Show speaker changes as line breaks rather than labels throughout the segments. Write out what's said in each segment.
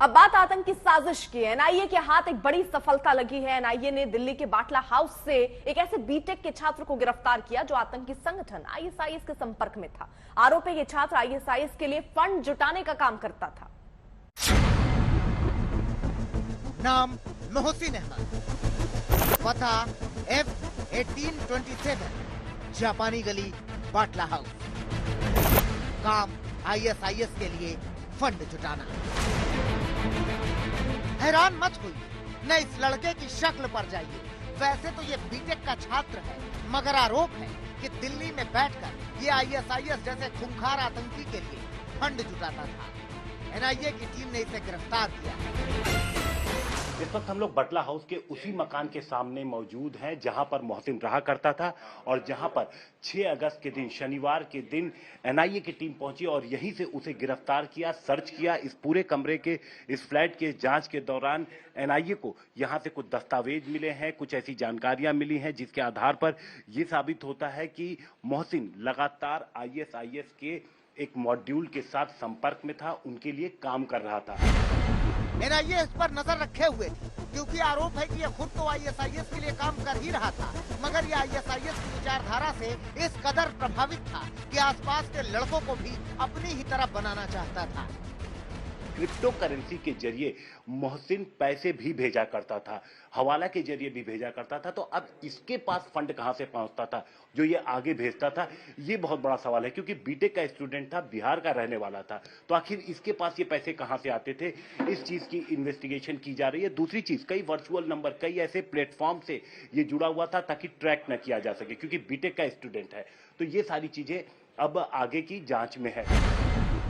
अब बात आतंकी साजिश की है। एनआईए के हाथ एक बड़ी सफलता लगी है। एनआईए ने दिल्ली के बाटला हाउस से एक ऐसे बीटेक के छात्र को गिरफ्तार किया जो आतंकी संगठन आईएसआईएस के संपर्क में था। आरोप है ये छात्र आईएसआईएस के लिए फंड जुटाने का काम करता था।
नाम मोहसिन अहमद, पता F1827 जापानी गली बाटला हाउस, काम आईएसआईएस के लिए फंड जुटाना। हैरान मत होइए, न इस लड़के की शक्ल पर जाइए। वैसे तो ये बीटेक का छात्र है, मगर आरोप है कि दिल्ली में बैठकर ये आईएसआईएस जैसे खूंखार आतंकी के लिए फंड जुटाता था। एनआईए की टीम ने इसे गिरफ्तार किया।
इस वक्त हम लोग बाटला हाउस के उसी मकान के सामने मौजूद हैं जहां पर मोहसिन रहा करता था और जहां पर 6 अगस्त के दिन, शनिवार के दिन एनआईए की टीम पहुंची और यहीं से उसे गिरफ्तार किया, सर्च किया। इस पूरे कमरे के, इस फ्लैट के जांच के दौरान एनआईए को यहां से कुछ दस्तावेज मिले हैं, कुछ ऐसी जानकारियां मिली हैं जिसके आधार पर यह साबित होता है कि मोहसिन लगातार आईएसआईएस के एक मॉड्यूल के साथ संपर्क में था, उनके लिए काम कर रहा था।
एनआईए इस पर नजर रखे हुए थी क्योंकि आरोप है कि यह खुद तो आईएसआईएस के लिए काम कर ही रहा था, मगर यह आईएसआईएस की विचारधारा से इस कदर प्रभावित था कि आसपास के लड़कों को भी अपनी ही तरह बनाना चाहता था।
क्रिप्टो करेंसी के जरिए मोहसिन पैसे भी भेजा करता था, हवाला के जरिए भी भेजा करता था। तो अब इसके पास फंड कहां से पहुंचता था जो ये आगे भेजता था, ये बहुत बड़ा सवाल है। क्योंकि बीटेक का स्टूडेंट था, बिहार का रहने वाला था, तो आखिर इसके पास ये पैसे कहां से आते थे, इस चीज की इन्वेस्टिगेशन की जा रही है। दूसरी चीज, कई वर्चुअल नंबर, कई ऐसे प्लेटफॉर्म से ये जुड़ा हुआ था ताकि ट्रैक न किया जा सके, क्योंकि बीटेक का स्टूडेंट है। तो ये सारी चीजें अब आगे की जांच में है।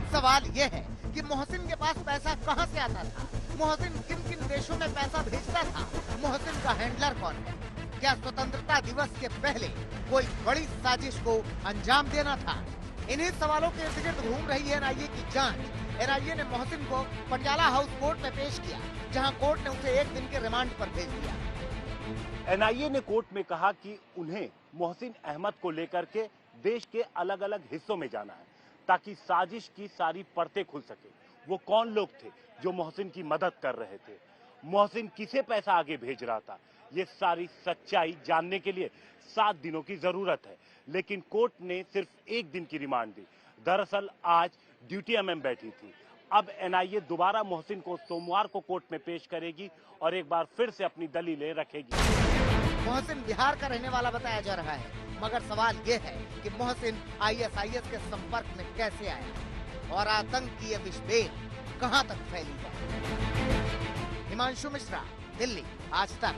सवाल ये है कि मोहसिन के पास पैसा कहां से आता था, मोहसिन किन किन देशों में पैसा भेजता था, मोहसिन का हैंडलर कौन है, क्या स्वतंत्रता दिवस के पहले कोई बड़ी साजिश को अंजाम देना था। इन्हीं सवालों के इर्द गिर्द घूम रही है एनआईए की जांच। एनआईए ने मोहसिन को पटियाला हाउस कोर्ट में पेश किया, जहां कोर्ट ने उसे 1 दिन के रिमांड पर भेज दिया।
एनआईए ने कोर्ट में कहा कि उन्हें मोहसिन अहमद को लेकर के देश के अलग अलग हिस्सों में जाना है ताकि साजिश की सारी परतें खुल सके। वो कौन लोग थे जो मोहसिन की मदद कर रहे थे, मोहसिन किसे पैसा आगे भेज रहा था, ये सारी सच्चाई जानने के लिए 7 दिनों की जरूरत है। लेकिन कोर्ट ने सिर्फ 1 दिन की रिमांड दी। दरअसल आज ड्यूटी एमएम बैठी थी। अब एनआईए दोबारा मोहसिन को सोमवार को कोर्ट में पेश करेगी और एक बार फिर से अपनी दलीलें रखेगी।
मोहसिन बिहार का रहने वाला बताया जा रहा है, मगर सवाल ये है कि मोहसिन आईएसआईएस के संपर्क में कैसे आया और आतंक की ये विषबेल कहां तक फैली है। हिमांशु मिश्रा, दिल्ली, आज तक।